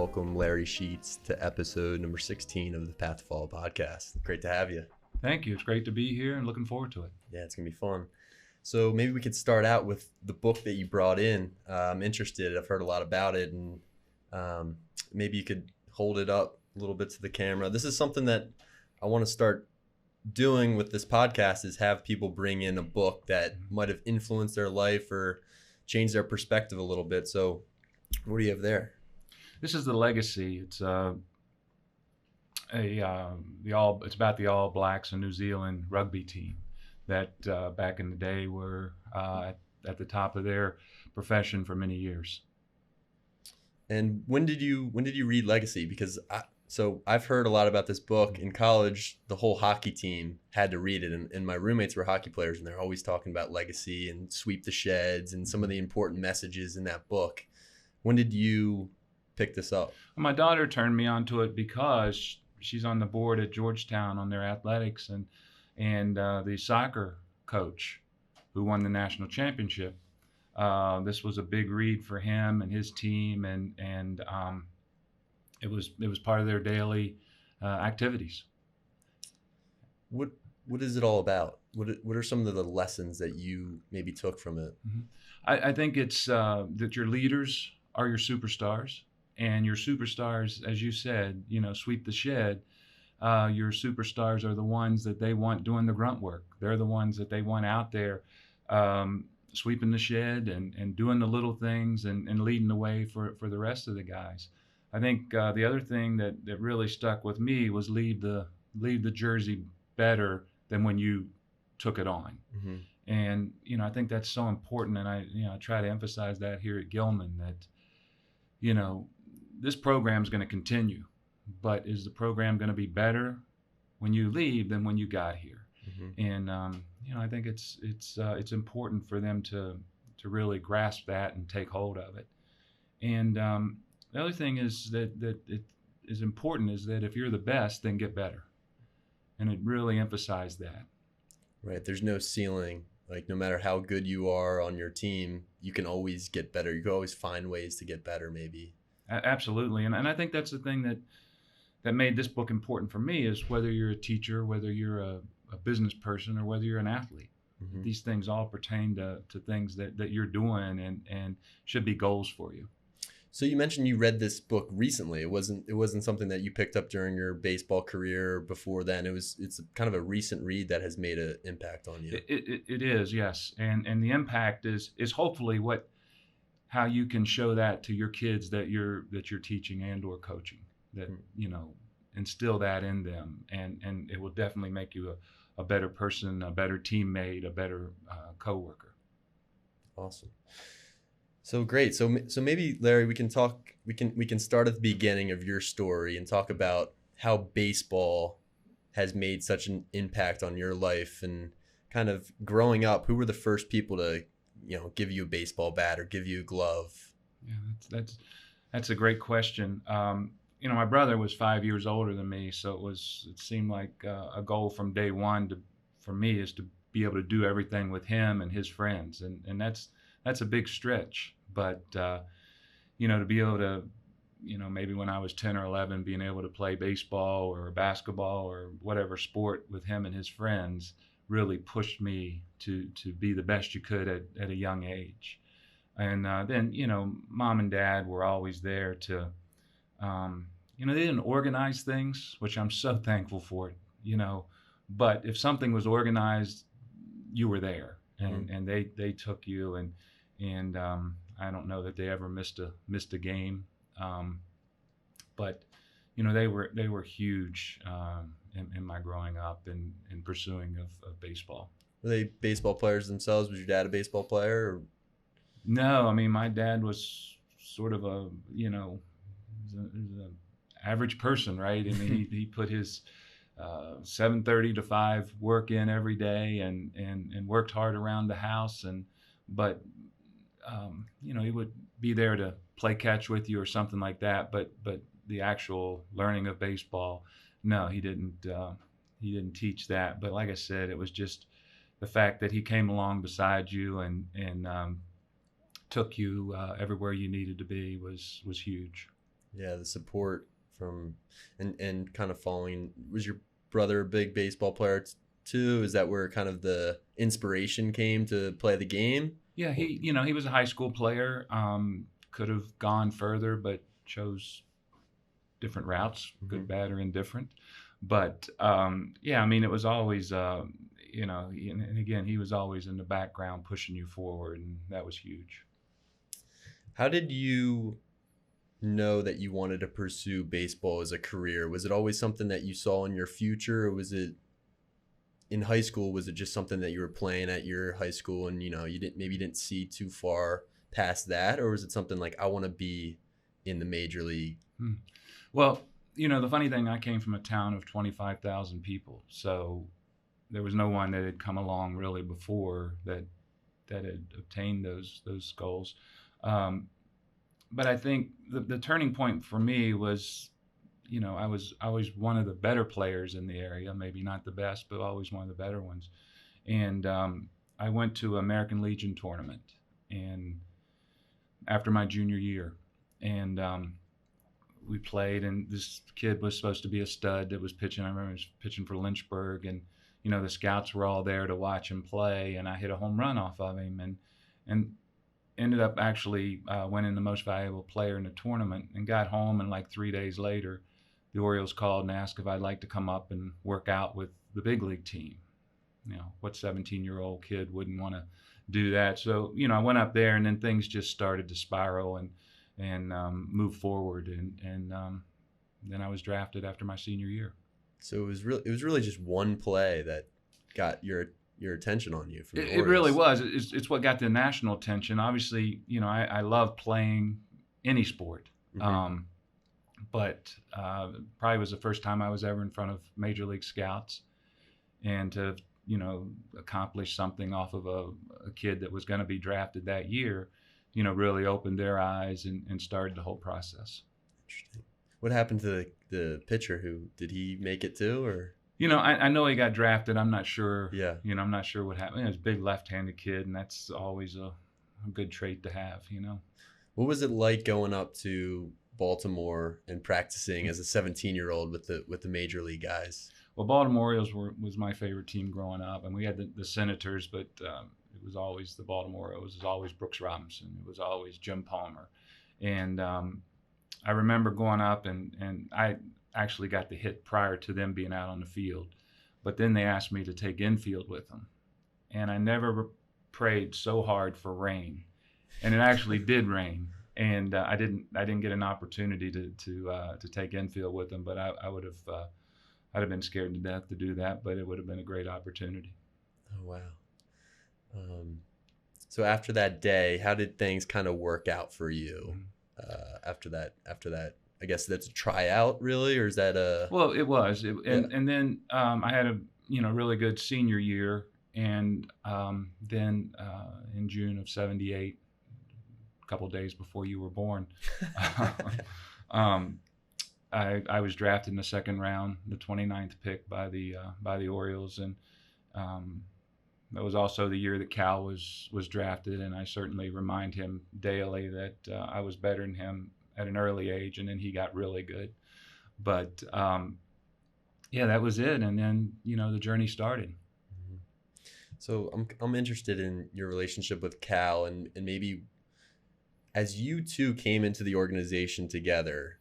welcome Larry Sheets to episode number 16 of the Path to Fall podcast. Great to have you. Thank you. It's great to be here and looking forward to it. Yeah, it's going to be fun. So maybe we could start out with the book that you brought in. I'm interested. I've heard a lot about it, and maybe you could hold it up a little bit to the camera. This is something that I want to start doing with this podcast, is have people bring in a book that might have influenced their life or changed their perspective a little bit. So what do you have there? This is The Legacy. It's it's about the All Blacks, a New Zealand rugby team that back in the day were at the top of their profession for many years. And when did you read Legacy? Because I've heard a lot about this book. In college, the whole hockey team had to read it, and my roommates were hockey players, and they're always talking about Legacy and Sweep the Sheds and some of the important messages in that book. When did you pick this up? My daughter turned me onto it because she's on the board at Georgetown on their athletics, and the soccer coach who won the national championship. This was a big read for him and his team, and it was part of their daily activities. What is it all about? What are some of the lessons that you maybe took from it? Mm-hmm. I think it's that your leaders are your superstars, and your superstars, as you said, sweep the shed. Your superstars are the ones that they want doing the grunt work. They're the ones that they want out there sweeping the shed and doing the little things and leading the way for the rest of the guys. I think the other thing that really stuck with me was leave the jersey better than when you took it on. Mm-hmm. And I think that's so important, and I try to emphasize that here at Gilman, that this program is going to continue, but is the program going to be better when you leave than when you got here? Mm-hmm. And I think it's important for them to really grasp that and take hold of it. And the other thing is that it is important is that if you're the best, then get better. And it really emphasized that. Right. There's no ceiling. Like, no matter how good you are on your team, you can always get better. You can always find ways to get better, maybe. Absolutely. And I think that's the thing that made this book important for me, is whether you're a teacher, whether you're a business person, or whether you're an athlete. Mm-hmm. These things all pertain to things that you're doing and should be goals for you. So you mentioned you read this book recently. It wasn't something that you picked up during your baseball career before then. It's kind of a recent read that has made an impact on you. It is, yes. And the impact is hopefully how you can show that to your kids that you're teaching and or coaching, that instill that in them, and it will definitely make you a better person, a better teammate, a better coworker. Awesome. So great. So maybe, Larry, we can start at the beginning of your story and talk about how baseball has made such an impact on your life, and kind of growing up, who were the first people to, give you a baseball bat or give you a glove? Yeah, that's a great question. My brother was 5 years older than me, so it seemed like a goal from day one for me is to be able to do everything with him and his friends, and that's a big stretch, but to be able to, maybe when I was 10 or 11, being able to play baseball or basketball or whatever sport with him and his friends really pushed me to be the best you could at a young age. And then mom and dad were always there to, they didn't organize things, which I'm so thankful for, but if something was organized, you were there, and they took you, and I don't know that they ever missed a game, but they were huge in my growing up and pursuing of baseball. Were they baseball players themselves? Was your dad a baseball player? Or? No, I mean, my dad was sort of a average person, right? I mean, he put his 7:30 to 5 work in every day and worked hard around the house, but he would be there to play catch with you or something like that, but the actual learning of baseball, no, he didn't teach that. But like I said, it was just the fact that he came along beside you and took you everywhere you needed to be was huge. Yeah, the support from and kind of following. Was your brother a big baseball player too? Is that where kind of the inspiration came to play the game? Yeah, he was a high school player. Could have gone further, but chose different routes, Mm-hmm. good, bad, or indifferent. But yeah, I mean, it was always, and again, he was always in the background pushing you forward, and that was huge. How did you know that you wanted to pursue baseball as a career? Was it always something that you saw in your future, or was it in high school? Was it just something that you were playing at your high school and you didn't see too far past that, or was it something like I want to be in the major league? Hmm. Well, the funny thing, I came from a town of 25,000 people, so there was no one that had come along really before that had obtained those goals. Um, but I think the turning point for me was, I was always one of the better players in the area, maybe not the best, but always one of the better ones. And I went to American Legion tournament, and after my junior year, and we played, and this kid was supposed to be a stud that was pitching. I remember he was pitching for Lynchburg, and the scouts were all there to watch him play, and I hit a home run off of him, and ended up actually winning the most valuable player in the tournament, and got home, and like 3 days later, the Orioles called and asked if I'd like to come up and work out with the big league team. What 17-year-old kid wouldn't want to do that? So, I went up there, and then things just started to spiral and move forward, and then I was drafted after my senior year. So it was really just one play that got your attention on you from the It really Orioles. was. It's what got the national attention. Obviously, I love playing any sport. Mm-hmm. But probably was the first time I was ever in front of major league scouts, and to accomplish something off of a kid that was going to be drafted that year, really opened their eyes and started the whole process. Interesting. What happened to the pitcher? Who did he make it to, or? I know he got drafted. I'm not sure. Yeah. I'm not sure what happened. He was a big left-handed kid, and that's always a good trait to have. What was it like going up to Baltimore and practicing as a 17-year-old with the major league guys? Well, Baltimore Orioles was my favorite team growing up, and we had the Senators, but it was always the Baltimore Orioles. It was always Brooks Robinson. It was always Jim Palmer, and I remember going up, and I actually got the hit prior to them being out on the field, but then they asked me to take infield with them, and I never prayed so hard for rain, and it actually did rain. And I didn't get an opportunity to take infield with them, but I would have I'd have been scared to death to do that, but it would have been a great opportunity. Oh wow. So after that day, how did things kind of work out for you? After that, I guess that's a tryout, really, or is that a? Well, it was, Yeah. and then I had a really good senior year, and then in June of '78, a couple of days before you were born, I was drafted in the second round, the 29th pick by the Orioles, and that was also the year that Cal was drafted, and I certainly remind him daily that I was better than him at an early age, and then he got really good. But yeah, that was it, and then the journey started. Mhm. So I'm interested in your relationship with Cal, and maybe as you two came into the organization together,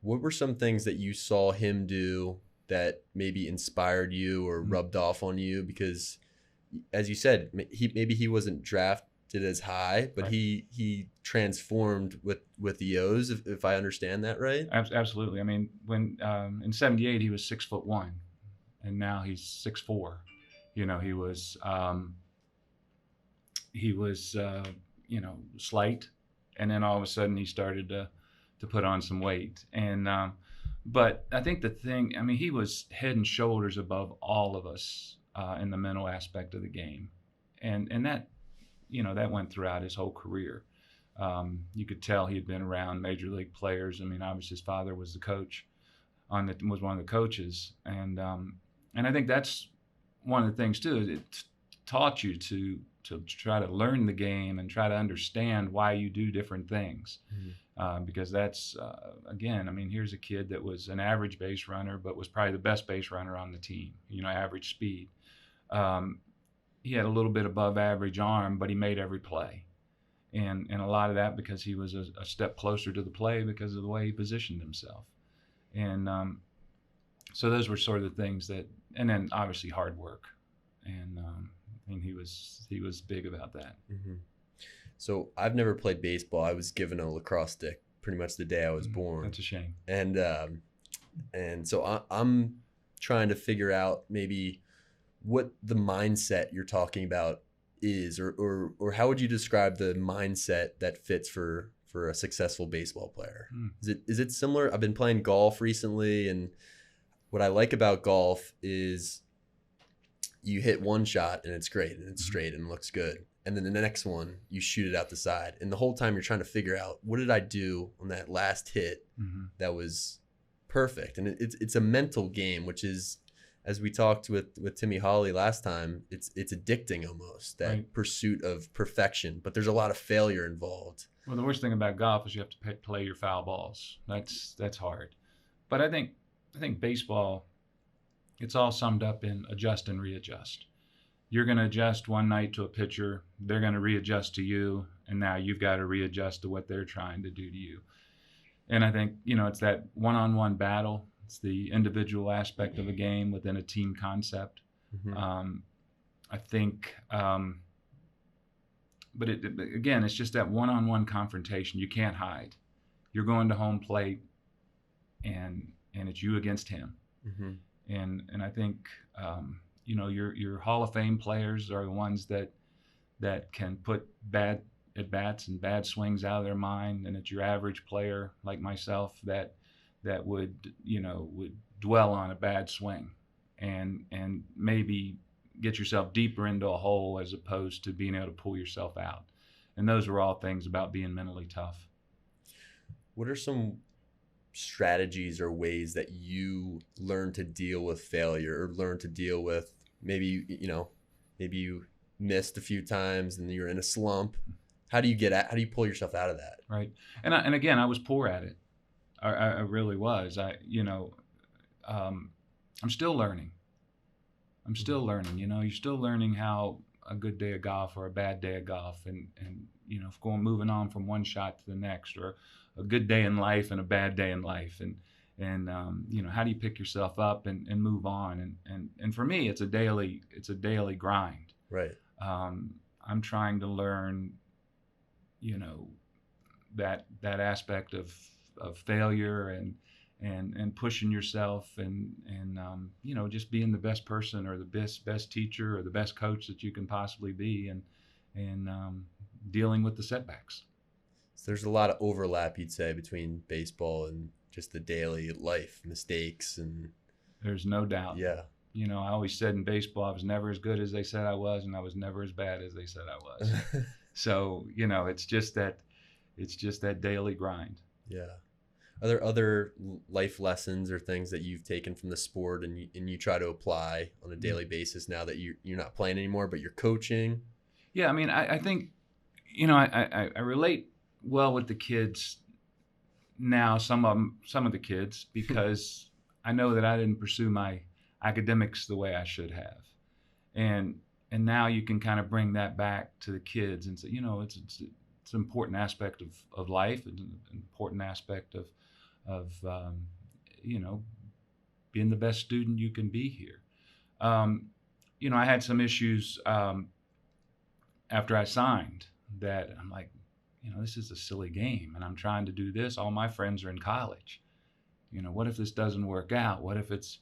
what were some things that you saw him do that maybe inspired you or rubbed off on you? Because, as you said, he wasn't drafted as high, but Right. he transformed with the O's, if I understand that right. Absolutely. I mean, when in '78 he was 6'1", and now he's 6'4". He was slight, and then all of a sudden he started to put on some weight. And but I think the thing, I mean, he was head and shoulders above all of us in the mental aspect of the game, and that that went throughout his whole career. You could tell he had been around major league players. I mean, obviously his father was the coach, was one of the coaches, and I think that's one of the things too. It taught you to try to learn the game and try to understand why you do different things. Mm-hmm. because that's, again, I mean, here's a kid that was an average base runner, but was probably the best base runner on the team, average speed. He had a little bit above average arm, but he made every play. And a lot of that because he was a step closer to the play because of the way he positioned himself. And so those were sort of the things that, and then obviously hard work. And he was big about that. Mm-hmm. So I've never played baseball. I was given a lacrosse stick pretty much the day I was born. That's a shame. And so I'm trying to figure out maybe what the mindset you're talking about is, or how would you describe the mindset that fits for a successful baseball player? Is it similar? I've been playing golf recently, and what I like about golf is you hit one shot and it's great and it's straight and looks good. And then the next one, you shoot it out the side. And the whole time you're trying to figure out, what did I do on that last hit that was perfect? And it's a mental game, which is, as we talked with Timmy Hawley last time, it's addicting almost, that pursuit of perfection. But there's a lot of failure involved. Well, the worst thing about golf is you have to play your foul balls. That's hard. But I think baseball, it's all summed up in adjust and readjust. You're going to adjust one night to a pitcher. They're going to readjust to you. And now you've got to readjust to what they're trying to do to you. And I think, it's that one-on-one battle. It's the individual aspect of a game within a team concept. I think, but again, it's just that one-on-one confrontation. You can't hide. You're going to home plate, and it's you against him. And I think, your Hall of Fame players are the ones that can put bad at-bats and bad swings out of their mind, and it's your average player like myself that would dwell on a bad swing and maybe get yourself deeper into a hole as opposed to being able to pull yourself out. And those are all things about being mentally tough. What are some strategies or ways that you learn to deal with failure, or learn to deal with maybe you missed a few times and you're in a slump? How do you pull yourself out of that? Right. And again, I was poor at it. I really was. I'm still learning. You're still learning how a good day of golf or a bad day of golf, and moving on from one shot to the next, or a good day in life and a bad day in life, and how do you pick yourself up and move on? And for me, it's a daily grind. Right. I'm trying to learn, that aspect of failure and pushing yourself and just being the best person, or the best teacher, or the best coach that you can possibly be, and dealing with the setbacks. So there's a lot of overlap, you'd say, between baseball and just the daily life mistakes. And there's no doubt. Yeah. I always said in baseball, I was never as good as they said I was, and I was never as bad as they said I was. So it's just that daily grind. Yeah. Are there other life lessons or things that you've taken from the sport and you try to apply on a daily basis now that you're not playing anymore, but you're coaching? Yeah, I mean, I think, I relate well with the kids now, some of the kids, because I know that I didn't pursue my academics the way I should have. And now you can kind of bring that back to the kids and say, it's an important aspect of life, it's an important aspect of being the best student you can be here. I had some issues after I signed that I'm like, this is a silly game, and I'm trying to do this. All my friends are in college. What if this doesn't work out? What if it's...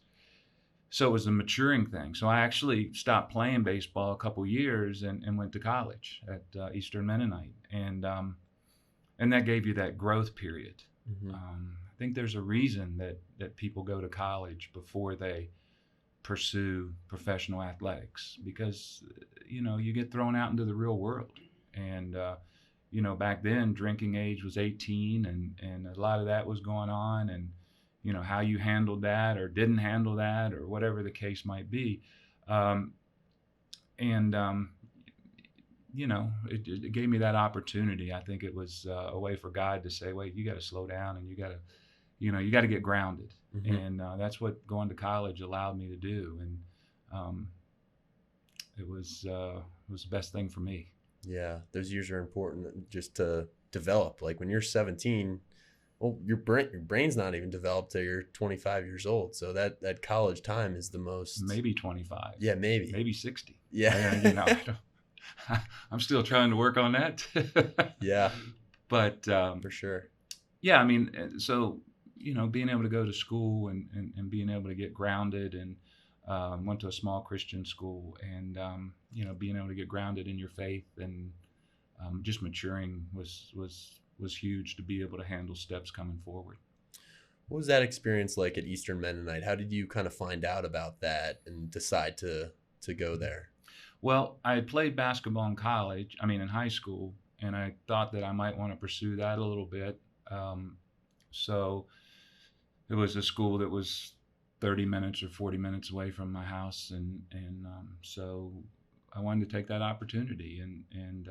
So it was a maturing thing. So I actually stopped playing baseball a couple years and went to college at Eastern Mennonite. And that gave you that growth period. I think there's a reason that people go to college before they pursue professional athletics, because, you get thrown out into the real world. And, back then drinking age was 18 and a lot of that was going on, and, how you handled that or didn't handle that, or whatever the case might be. it gave me that opportunity. I think it was a way for God to say, wait, you got to slow down, and you got to get grounded. Mm-hmm. And that's what going to college allowed me to do. And um, it was the best thing for me. Yeah, those years are important just to develop. Like when you're 17, well, your brain's not even developed till you're 25 years old. So that college time is the most. Maybe 25. Yeah, maybe 60. Yeah. I'm still trying to work on that. Yeah, But for sure. yeah, I mean, so being able to go to school and being able to get grounded, and went to a small Christian school, and being able to get grounded in your faith, and just maturing was huge to be able to handle steps coming forward. What was that experience like at Eastern Mennonite? How did you kind of find out about that and decide to go there? Well, I had played basketball in high school, and I thought that I might want to pursue that a little bit. So it was a school that was 30 minutes or 40 minutes away from my house, and so I wanted to take that opportunity, and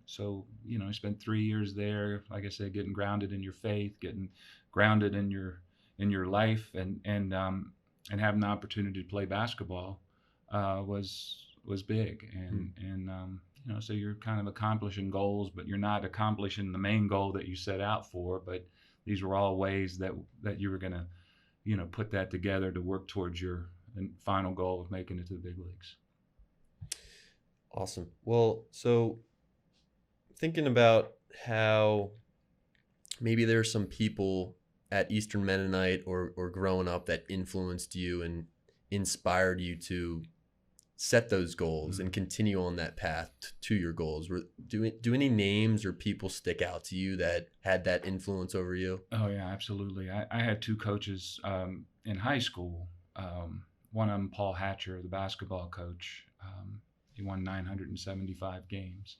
so I spent 3 years there. Like I said, getting grounded in your faith, getting grounded in your life, and having the opportunity to play basketball was big, and so you're kind of accomplishing goals, but you're not accomplishing the main goal that you set out for. But these were all ways that you were going to put that together to work towards your final goal of making it to the big leagues. Awesome. Well, so thinking about how maybe there are some people at Eastern Mennonite or growing up that influenced you and inspired you to set those goals and continue on that path to your goals. Do any names or people stick out to you that had that influence over you? Oh yeah, absolutely. I had two coaches in high school. One of them, Paul Hatcher, the basketball coach. He won 975 games.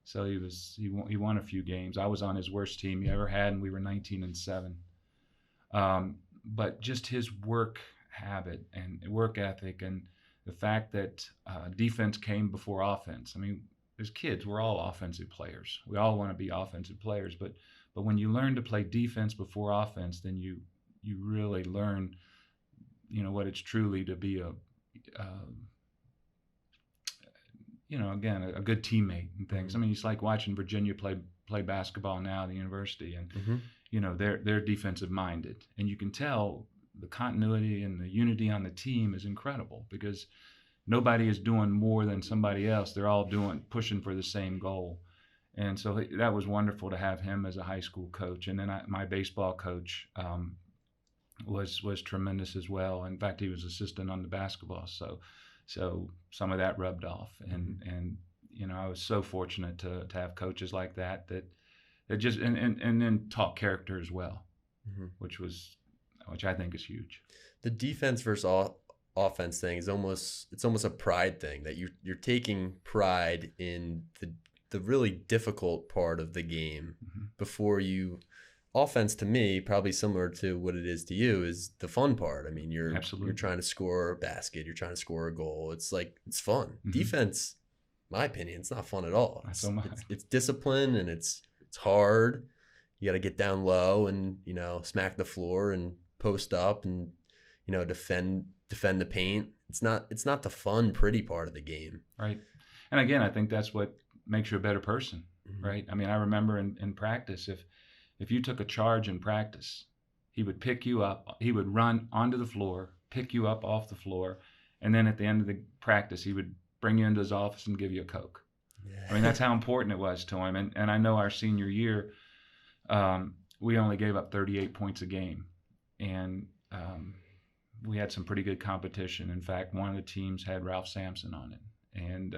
So he won a few games. I was on his worst team he ever had, and we were 19-7. But just his work habit and work ethic, and the fact that defense came before offense. I mean, as kids, we're all offensive players. We all want to be offensive players, but when you learn to play defense before offense, then you really learn, what it's truly to be a good teammate and things. I mean, it's like watching Virginia play basketball now at the university, and they're defensive minded, and you can tell the continuity and the unity on the team is incredible because nobody is doing more than somebody else. They're all pushing for the same goal. And so that was wonderful to have him as a high school coach. And then my baseball coach was tremendous as well. In fact, he was assistant on the basketball. So some of that rubbed off. And I was so fortunate to have coaches like that just, and then taught character as well, which I think is huge. The defense versus offense thing is almost a pride thing, that you're taking pride in the really difficult part of the game before you. Offense, to me, probably similar to what it is to you, is the fun part. I mean, you're trying to score a basket, you're trying to score a goal. It's fun. Defense, my opinion, it's not fun at all. It's discipline, and it's hard. You got to get down low and smack the floor and post up and defend the paint. It's not the fun, pretty part of the game. Right. And again, I think that's what makes you a better person, right? I mean, I remember in practice, if you took a charge in practice, he would pick you up, he would run onto the floor, pick you up off the floor, and then at the end of the practice, he would bring you into his office and give you a Coke. Yeah. I mean, that's how important it was to him. And I know our senior year, we only gave up 38 points a game. And we had some pretty good competition. In fact, one of the teams had Ralph Sampson on it. And,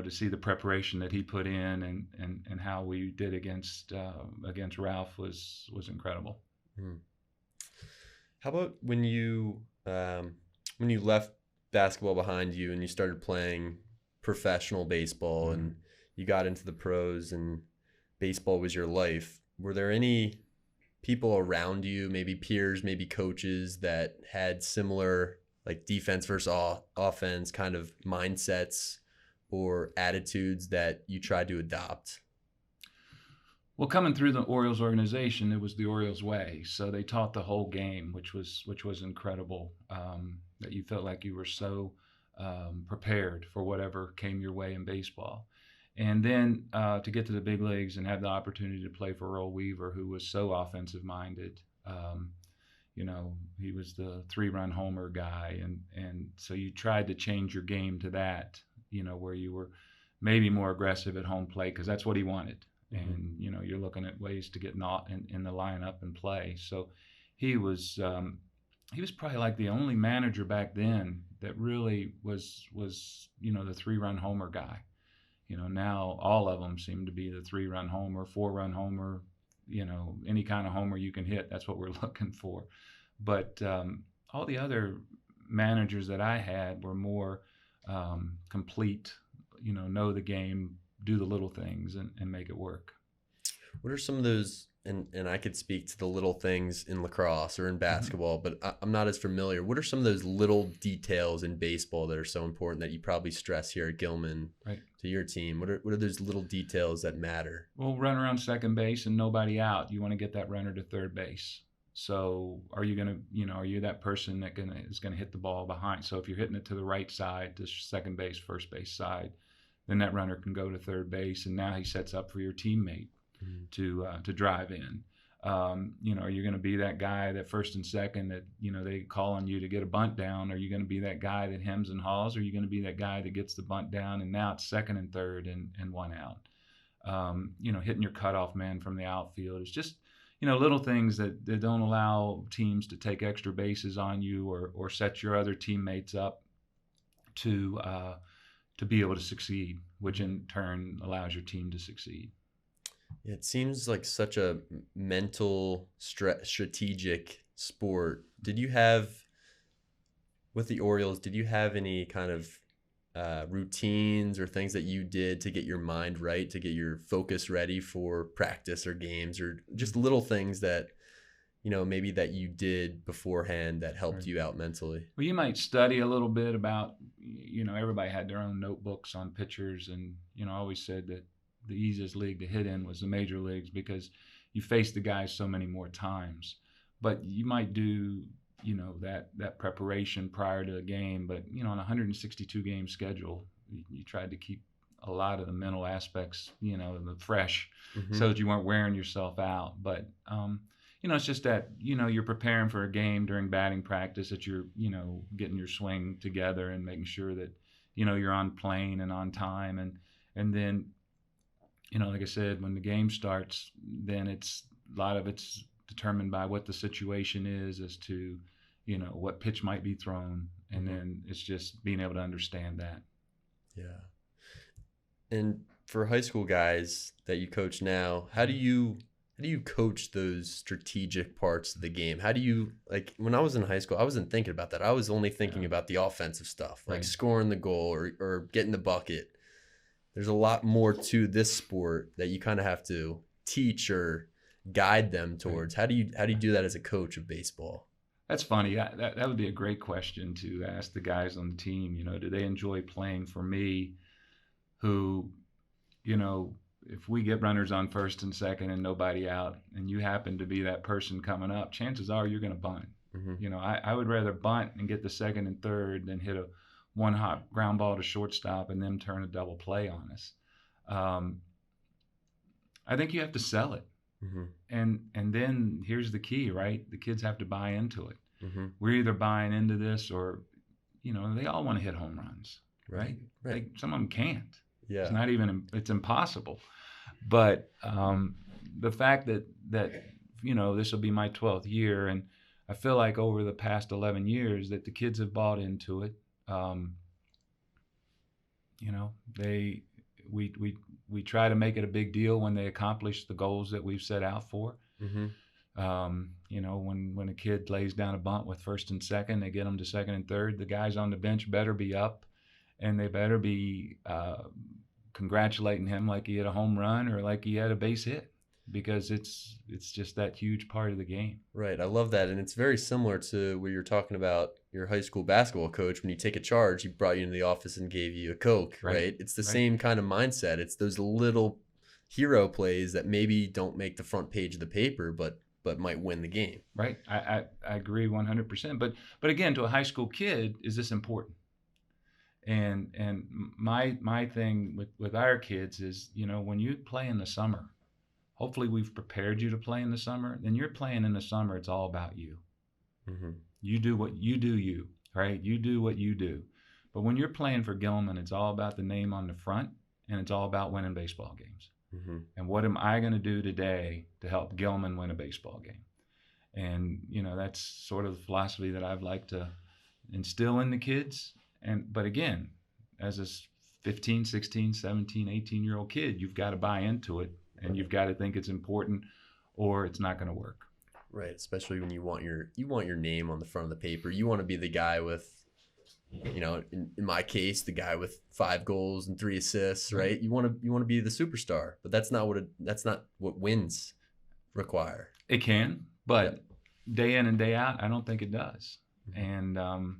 to see the preparation that he put in and how we did against Ralph was incredible. How about when you left basketball behind you and you started playing professional baseball and you got into the pros and baseball was your life? Were there any people around you, maybe peers, maybe coaches, that had similar like defense versus offense kind of mindsets or attitudes that you tried to adopt? Well, coming through the Orioles organization, it was the Orioles way. So they taught the whole game, which was incredible. That you felt like you were so prepared for whatever came your way in baseball. And then to get to the big leagues and have the opportunity to play for Earl Weaver, who was so offensive minded. He was the 3-run homer guy, and so you tried to change your game to that. Where you were maybe more aggressive at home plate because that's what he wanted. Mm-hmm. And you're looking at ways to get not in the lineup and play. So he was probably like the only manager back then that really was the 3-run homer guy. Now all of them seem to be the 3-run homer, 4-run homer, any kind of homer you can hit. That's what we're looking for. But all the other managers that I had were more complete, know the game, do the little things and make it work. What are some of those, and I could speak to the little things in lacrosse or in basketball, but I'm not as familiar. What are some of those little details in baseball that are so important that you probably stress here at Gilman to your team? What are those little details that matter? Well, run around second base and nobody out. You want to get that runner to third base. So are you that person that is gonna hit the ball behind? So if you're hitting it to the right side, to second base, first base side, then that runner can go to third base, and now he sets up for your teammate to drive in. Are you going to be that guy that first and second that they call on you to get a bunt down? Are you going to be that guy that hems and haws? Or are you going to be that guy that gets the bunt down and now it's second and third and one out? Hitting your cutoff man from the outfield. It's just little things that don't allow teams to take extra bases on you or set your other teammates up to be able to succeed, which in turn allows your team to succeed. Yeah, it seems like such a mental, strategic sport. With the Orioles, did you have any kind of routines or things that you did to get your mind right, to get your focus ready for practice or games, or just little things that maybe that you did beforehand that helped you out mentally? Well, you might study a little bit about, everybody had their own notebooks on pitchers, and, I always said that the easiest league to hit in was the major leagues because you face the guys so many more times. But you might do, that preparation prior to a game, but, on a 162 game schedule, you tried to keep a lot of the mental aspects, fresh, so that you weren't wearing yourself out. But, it's just that, you're preparing for a game during batting practice, that you're, getting your swing together and making sure that, you're on plane and on time. And then, like I said, when the game starts, then a lot of it's determined by what the situation is as to, what pitch might be thrown. And then it's just being able to understand that. Yeah. And for high school guys that you coach now, how do you coach those strategic parts of the game? How do you, like, when I was in high school, I wasn't thinking about that. I was only thinking about the offensive stuff, like scoring the goal or getting the bucket. There's a lot more to this sport that you kind of have to teach or guide them towards. How do you do that as a coach of baseball? That's funny. That would be a great question to ask the guys on the team. Do they enjoy playing for me? Who, if we get runners on first and second and nobody out, and you happen to be that person coming up, chances are you're going to bunt. I would rather bunt and get the second and third than hit a one hot ground ball to shortstop and then turn a double play on us. I think you have to sell it. And then here's the key, right? The kids have to buy into it. We're either buying into this or, they all want to hit home runs, right? Like, some of them can't. Yeah. It's impossible. But the fact that this will be my 12th year, and I feel like over the past 11 years that the kids have bought into it. We try to make it a big deal when they accomplish the goals that we've set out for. When a kid lays down a bunt with first and second, they get them to second and third. The guys on the bench better be up, and they better be congratulating him like he hit a home run or like he had a base hit, because it's just that huge part of the game. Right. I love that. And it's very similar to what you're talking about your high school basketball coach, when you take a charge, he brought you into the office and gave you a Coke, right? It's the same kind of mindset. It's those little hero plays that maybe don't make the front page of the paper, but might win the game. Right. I agree 100%. But again, to a high school kid, is this important? And my thing with our kids is, when you play in the summer, hopefully we've prepared you to play in the summer. Then you're playing in the summer. It's all about you. Mm-hmm. You do what you do, right? You do what you do. But when you're playing for Gilman, it's all about the name on the front, and it's all about winning baseball games. Mm-hmm. And what am I going to do today to help Gilman win a baseball game? And, that's sort of the philosophy that I've liked to instill in the kids. But again, as a 15, 16, 17, 18-year-old kid, you've got to buy into it, and you've got to think it's important, or it's not going to work. Right, especially when you want your name on the front of the paper. You want to be the guy with, in my case, the guy with 5 goals and 3 assists, right? You want to be the superstar, but that's not what wins require. It can, but day in and day out, I don't think it does. Mm-hmm. And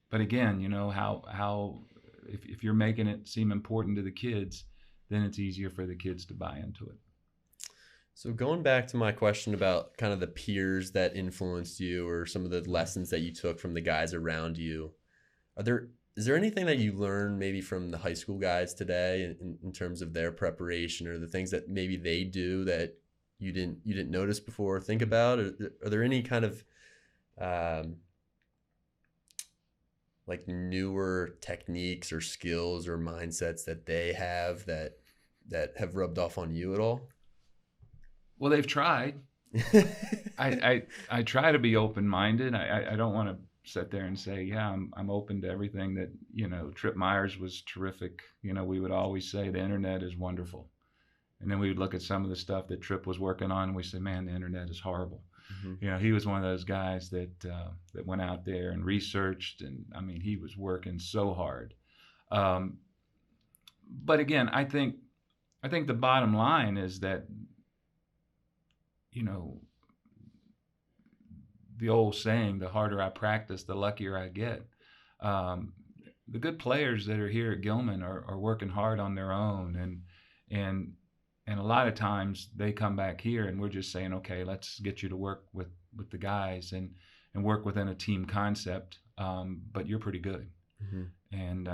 but again, how if you're making it seem important to the kids, then it's easier for the kids to buy into it. So going back to my question about kind of the peers that influenced you, or some of the lessons that you took from the guys around you, is there anything that you learned maybe from the high school guys today in terms of their preparation, or the things that maybe they do that you didn't notice before or think about? Are there any kind of like newer techniques or skills or mindsets that they have that have rubbed off on you at all? Well, they've tried. I try to be open-minded. I don't want to sit there and say, yeah, I'm open to everything that, Trip Myers was terrific. We would always say the internet is wonderful. And then we would look at some of the stuff that Trip was working on, and we say, man, the internet is horrible. Mm-hmm. He was one of those guys that went out there and researched, and I mean, he was working so hard. But again, I think the bottom line is that, the old saying, the harder I practice, the luckier I get. The good players that are here at Gilman are working hard on their own, and a lot of times they come back here and we're just saying, okay, let's get you to work with the guys and work within a team concept, but you're pretty good. Mm-hmm. And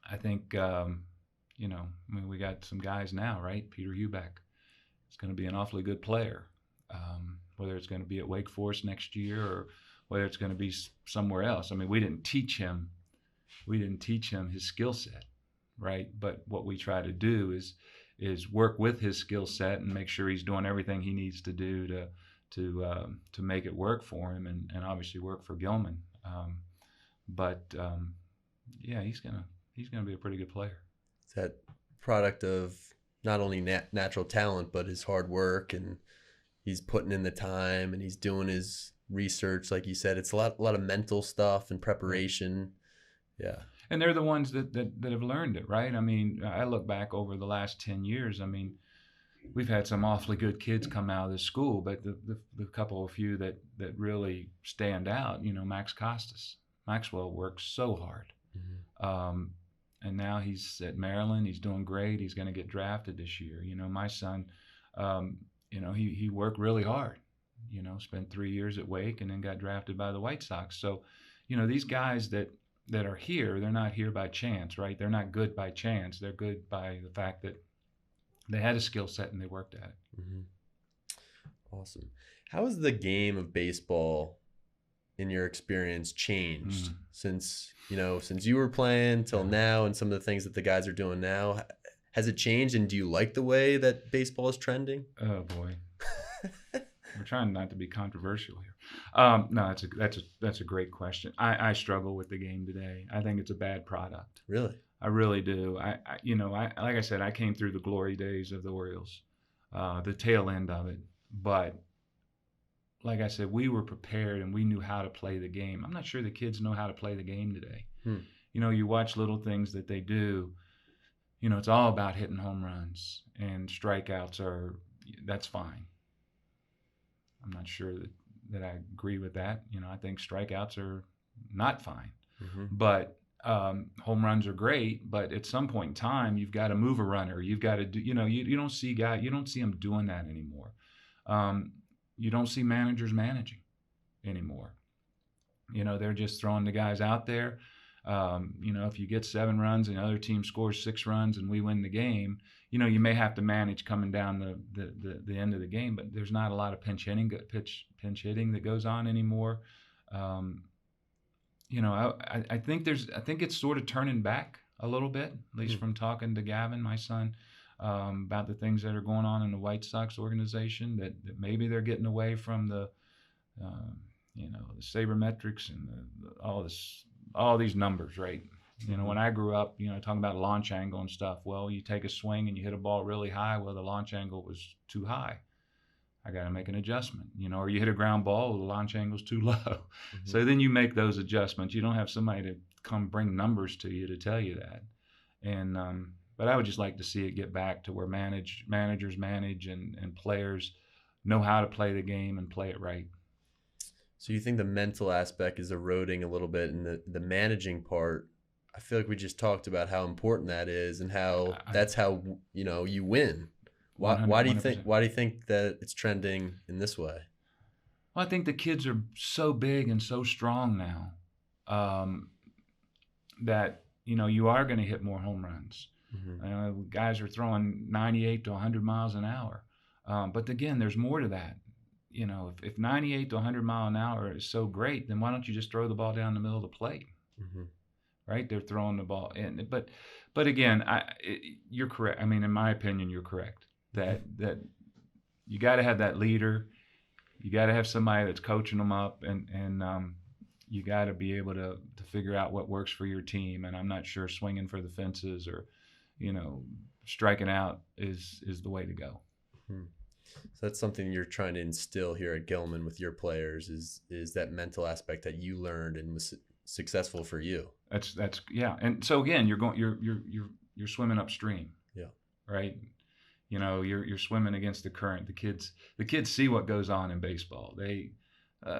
I think, we got some guys now, right? Peter Huback is going to be an awfully good player. Whether it's going to be at Wake Forest next year or whether it's going to be somewhere else. I mean, we didn't teach him his skill set, right? But what we try to do is work with his skill set and make sure he's doing everything he needs to do to make it work for him and obviously work for Gilman. Yeah, he's gonna be a pretty good player. It's that product of not only natural talent, but his hard work, and he's putting in the time and he's doing his research. Like you said, it's a lot of mental stuff and preparation. Yeah. And they're the ones that have learned it, right? I mean, I look back over the last 10 years. I mean, we've had some awfully good kids come out of this school, but the couple of few that really stand out, Max Costas. Maxwell works so hard. Mm-hmm. And now he's at Maryland. He's doing great. He's going to get drafted this year. My son, he worked really hard, spent 3 years at Wake and then got drafted by the White Sox. So, these guys that are here, they're not here by chance, right? They're not good by chance. They're good by the fact that they had a skill set and they worked at it. Mm-hmm. Awesome. How has the game of baseball, in your experience, changed since you were playing till now, and some of the things that the guys are doing now? Has it changed, and do you like the way that baseball is trending? Oh boy, we're trying not to be controversial here. No, that's a great question. I struggle with the game today. I think it's a bad product. Really? I really do. I like I said, I came through the glory days of the Orioles, the tail end of it. But like I said, we were prepared and we knew how to play the game. I'm not sure the kids know how to play the game today. You watch little things that they do. It's all about hitting home runs, and strikeouts that's fine. I'm not sure that I agree with that. I think strikeouts are not fine, Mm-hmm. but home runs are great. But at some point in time, you've got to move a runner. You've got to do. You don't see you don't see them doing that anymore. You don't see managers managing anymore. They're just throwing the guys out there. If you get 7 runs and the other team scores 6 runs and we win the game, you may have to manage coming down the end of the game, but there's not a lot of pinch hitting that goes on anymore. I think it's sort of turning back a little bit, at least from talking to Gavin, my son, about the things that are going on in the White Sox organization, that maybe they're getting away from the the sabermetrics and all these numbers, right? When I grew up, talking about launch angle and stuff. Well, you take a swing and you hit a ball really high. Well, the launch angle was too high. I got to make an adjustment, or you hit a ground ball, the launch angle's too low. Mm-hmm. So then you make those adjustments. You don't have somebody to come bring numbers to you to tell you that. And but I would just like to see it get back to where managers manage and players know how to play the game and play it right. So you think the mental aspect is eroding a little bit, and the managing part, I feel like we just talked about how important that is and how that's how you win. Why do you think that it's trending in this way? Well, I think the kids are so big and so strong now that you are going to hit more home runs. Mm-hmm. Guys are throwing 98 to 100 miles an hour, but again, there's more to that. If 98 to 100 mile an hour is so great, then why don't you just throw the ball down the middle of the plate? Mm-hmm. Right? They're throwing the ball in. But again, you're correct. I mean, in my opinion, you're correct. That you got to have that leader. You got to have somebody that's coaching them up, and you got to be able to figure out what works for your team. And I'm not sure swinging for the fences or, striking out is the way to go. Mm-hmm. So that's something you're trying to instill here at Gilman with your players is that mental aspect that you learned and was successful for you. That's yeah. And so again, you're swimming upstream. Yeah. Right. You're swimming against the current. The kids see what goes on in baseball. They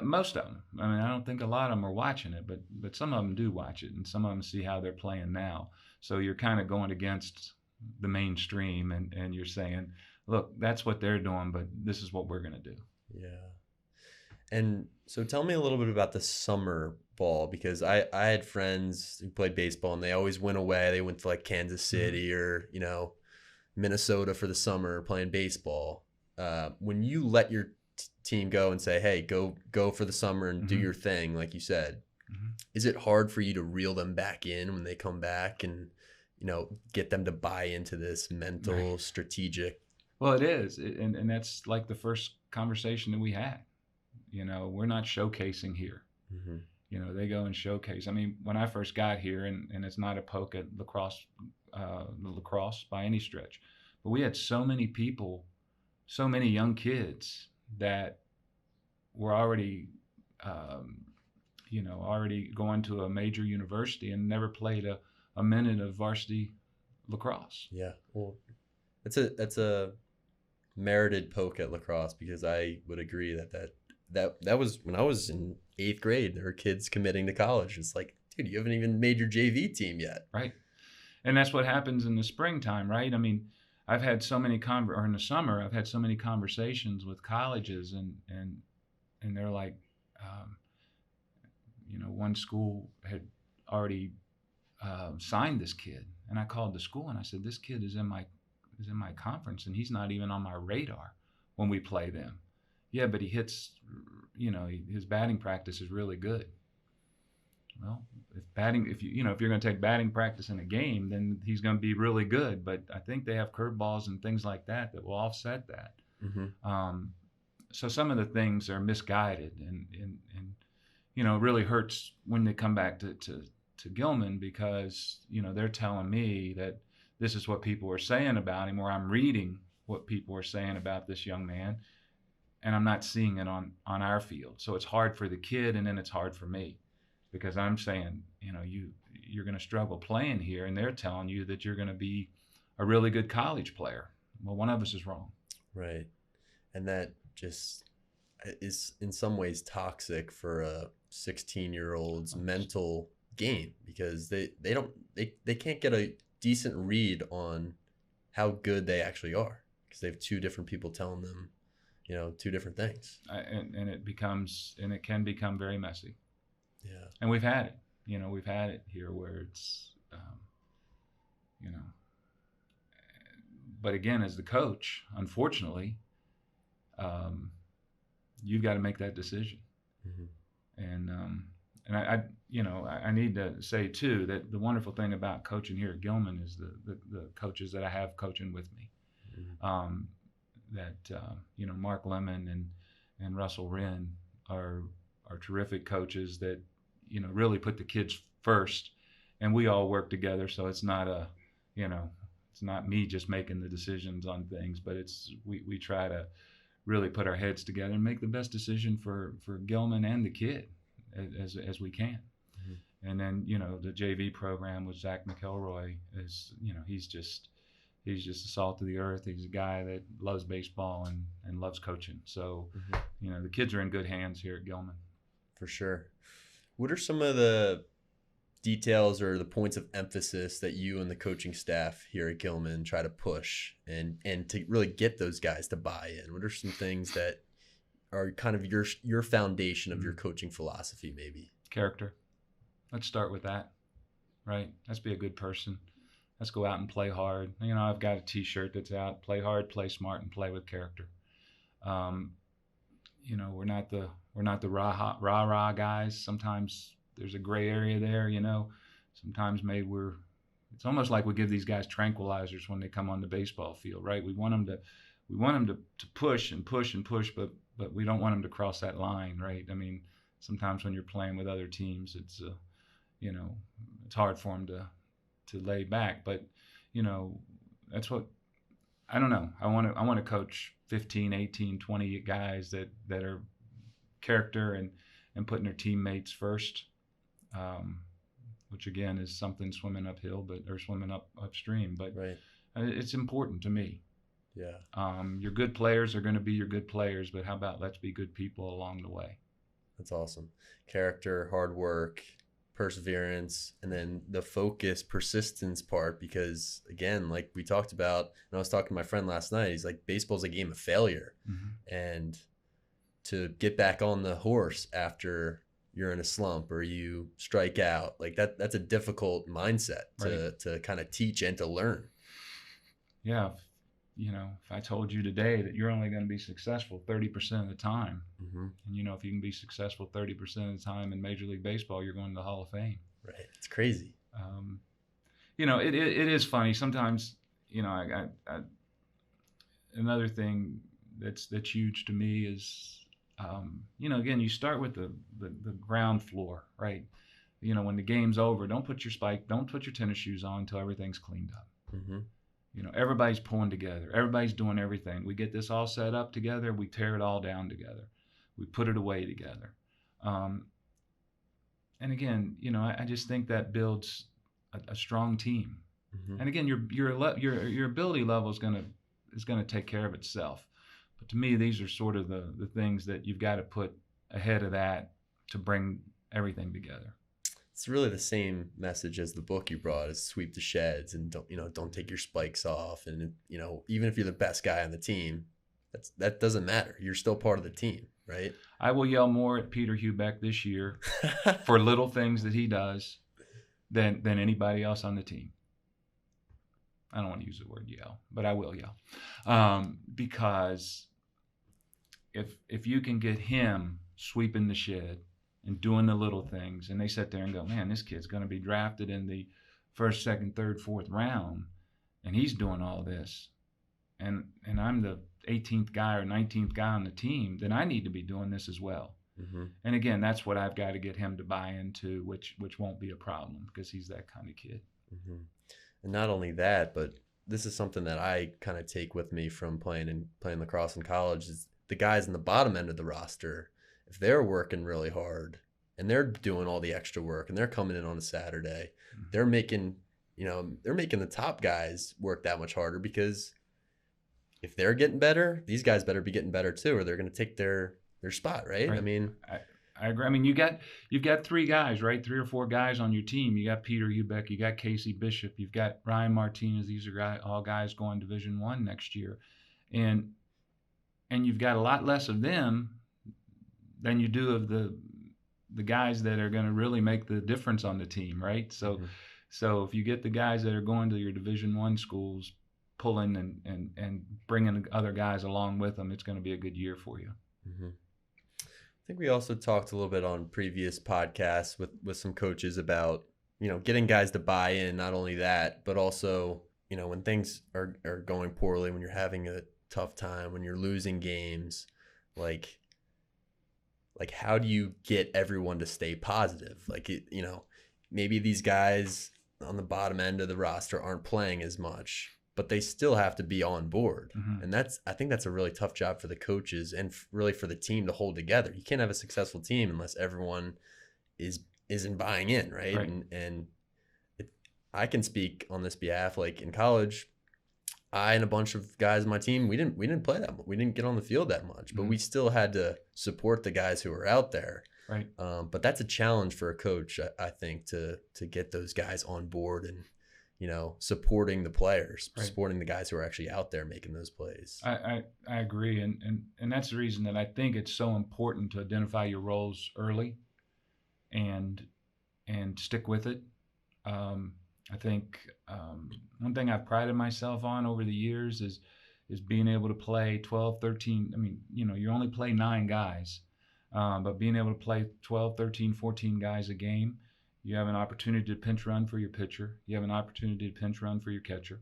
most of them. I mean, I don't think a lot of them are watching it, but some of them do watch it, and some of them see how they're playing now. So you're kind of going against the mainstream, and you're saying, look, that's what they're doing, but this is what we're going to do. Yeah. And so tell me a little bit about the summer ball, because I had friends who played baseball and they always went away. They went to like Kansas City or, Minnesota for the summer playing baseball. When you let your team go and say, hey, go for the summer and do your thing, like you said, is it hard for you to reel them back in when they come back and, get them to buy into this mental, strategic? Well, it is. And that's like the first conversation that we had. We're not showcasing here. Mm-hmm. They go and showcase. I mean, when I first got here, and it's not a poke at lacrosse by any stretch, but we had so many people, so many young kids that were already, already going to a major university and never played a minute of varsity lacrosse. Yeah. Well, that's a merited poke at lacrosse, because I would agree that was when I was in 8th grade. There were kids committing to college. It's like, dude, you haven't even made your JV team yet. Right. And that's what happens in the springtime, right? I mean, I've had so many or in the summer, I've had so many conversations with colleges, and they're like, one school had already signed this kid, and I called the school and I said, this kid is in my conference and he's not even on my radar when we play them. Yeah, but he hits, his batting practice is really good. Well, if you're going to take batting practice in a game, then he's going to be really good. But I think they have curveballs and things like that will offset that. Mm-hmm. So some of the things are misguided, and it really hurts when they come back to Gilman, because they're telling me that this is what people are saying about him, or I'm reading what people are saying about this young man, and I'm not seeing it on our field. So it's hard for the kid, and then it's hard for me, because I'm saying, you're going to struggle playing here, and they're telling you that you're going to be a really good college player. Well, one of us is wrong. Right. And that just is in some ways toxic for a 16-year-old's mental game, because they can't get a decent read on how good they actually are, because they have two different people telling them, two different things. And it can become very messy. Yeah. And we've had it here where it's, but again, as the coach, unfortunately, you've got to make that decision. Mm-hmm. And I need to say too that the wonderful thing about coaching here at Gilman is the coaches that I have coaching with me. Mm-hmm. Mark Lemon and Russell Wren are terrific coaches that really put the kids first, and we all work together. So it's not it's not me just making the decisions on things, but we try to really put our heads together and make the best decision for Gilman and the kid as we can. Mm-hmm. And then the JV program with Zach McElroy is he's just the salt of the earth. He's a guy that loves baseball and loves coaching. So mm-hmm. The kids are in good hands here at Gilman. For sure. What are some of the details or the points of emphasis that you and the coaching staff here at Gilman try to push and to really get those guys to buy in? What are some things that are kind of your foundation of your coaching philosophy, maybe? Character. Let's start with that, right? Let's be a good person. Let's go out and play hard. I've got a T-shirt that's out: play hard, play smart, and play with character. We're not the rah-rah guys. Sometimes there's a gray area there, Sometimes maybe it's almost like we give these guys tranquilizers when they come on the baseball field, right? We want them to push and push and push, but we don't want them to cross that line, right? I mean, sometimes when you're playing with other teams, it's it's hard for them to lay back, but that's what I don't know. I want to coach 15, 18, 20 guys that are character and putting their teammates first, which again is something swimming uphill, or swimming upstream. But right. It's important to me. Yeah. Your good players are going to be your good players, but how about let's be good people along the way? That's awesome. Character, hard work, perseverance, and then the focus, persistence part, because again, like we talked about, and I was talking to my friend last night, he's like, baseball's a game of failure. Mm-hmm. And to get back on the horse after you're in a slump or you strike out, like that's a difficult mindset to kind of teach and to learn. Yeah. If I told you today that you're only going to be successful 30% of the time, mm-hmm. and if you can be successful 30% of the time in Major League Baseball, you're going to the Hall of Fame. Right. It's crazy. It is funny sometimes. Another thing that's huge to me is, again, you start with the ground floor, right? When the game's over, don't put your tennis shoes on until everything's cleaned up. Mm-hmm. Everybody's pulling together. Everybody's doing everything. We get this all set up together. We tear it all down together. We put it away together. And again, I just think that builds a strong team. Mm-hmm. And again, your ability level is gonna take care of itself. But to me, these are sort of the things that you've got to put ahead of that to bring everything together. It's really the same message as the book you brought, is sweep the sheds and don't take your spikes off. And, even if you're the best guy on the team, that doesn't matter. You're still part of the team, right? I will yell more at Peter Hubeck this year for little things that he does than anybody else on the team. I don't want to use the word yell, but I will yell. Because if you can get him sweeping the shed and doing the little things, and they sit there and go, man, this kid's going to be drafted in the first, second, third, fourth round, and he's doing all this, and I'm the 18th guy or 19th guy on the team, then I need to be doing this as well. Mm-hmm. And again, that's what I've got to get him to buy into, which won't be a problem because he's that kind of kid. Mm-hmm. And not only that, but this is something that I kind of take with me from playing lacrosse in college, is the guys in the bottom end of the roster, if they're working really hard and they're doing all the extra work and they're coming in on a Saturday, mm-hmm. they're making the top guys work that much harder, because if they're getting better, these guys better be getting better too, or they're going to take their their spot, right? I Right. mean, I agree. I mean, you've got three guys, right? Three or four guys on your team. You got Peter Hubeck, you got Casey Bishop, you've got Ryan Martinez. These are all guys going Division I next year, and you've got a lot less of them than you do of the guys that are going to really make the difference on the team, right? So, mm-hmm. so if you get the guys that are going to your Division I schools pulling and bringing other guys along with them, it's going to be a good year for you. Mm-hmm. I think we also talked a little bit on previous podcasts with some coaches about, getting guys to buy in. Not only that, but also, when things are going poorly, when you're having a tough time, when you're losing games, like how do you get everyone to stay positive? Maybe these guys on the bottom end of the roster aren't playing as much, but they still have to be on board. Mm-hmm. And I think that's a really tough job for the coaches and really for the team to hold together. You can't have a successful team unless everyone isn't buying in, right? And I can speak on this behalf. Like in college, I and a bunch of guys on my team, we didn't play that much. We didn't get on the field that much, but we still had to support the guys who were out there. Right. But that's a challenge for a coach, I think, to get those guys on board and, supporting the players, right. supporting the guys who are actually out there making those plays. I agree. And that's the reason that I think it's so important to identify your roles early and stick with it. I think one thing I've prided myself on over the years is being able to play 12, 13. I mean, you only play 9 guys, but being able to play 12, 13, 14 guys a game, you have an opportunity to pinch run for your pitcher. You have an opportunity to pinch run for your catcher.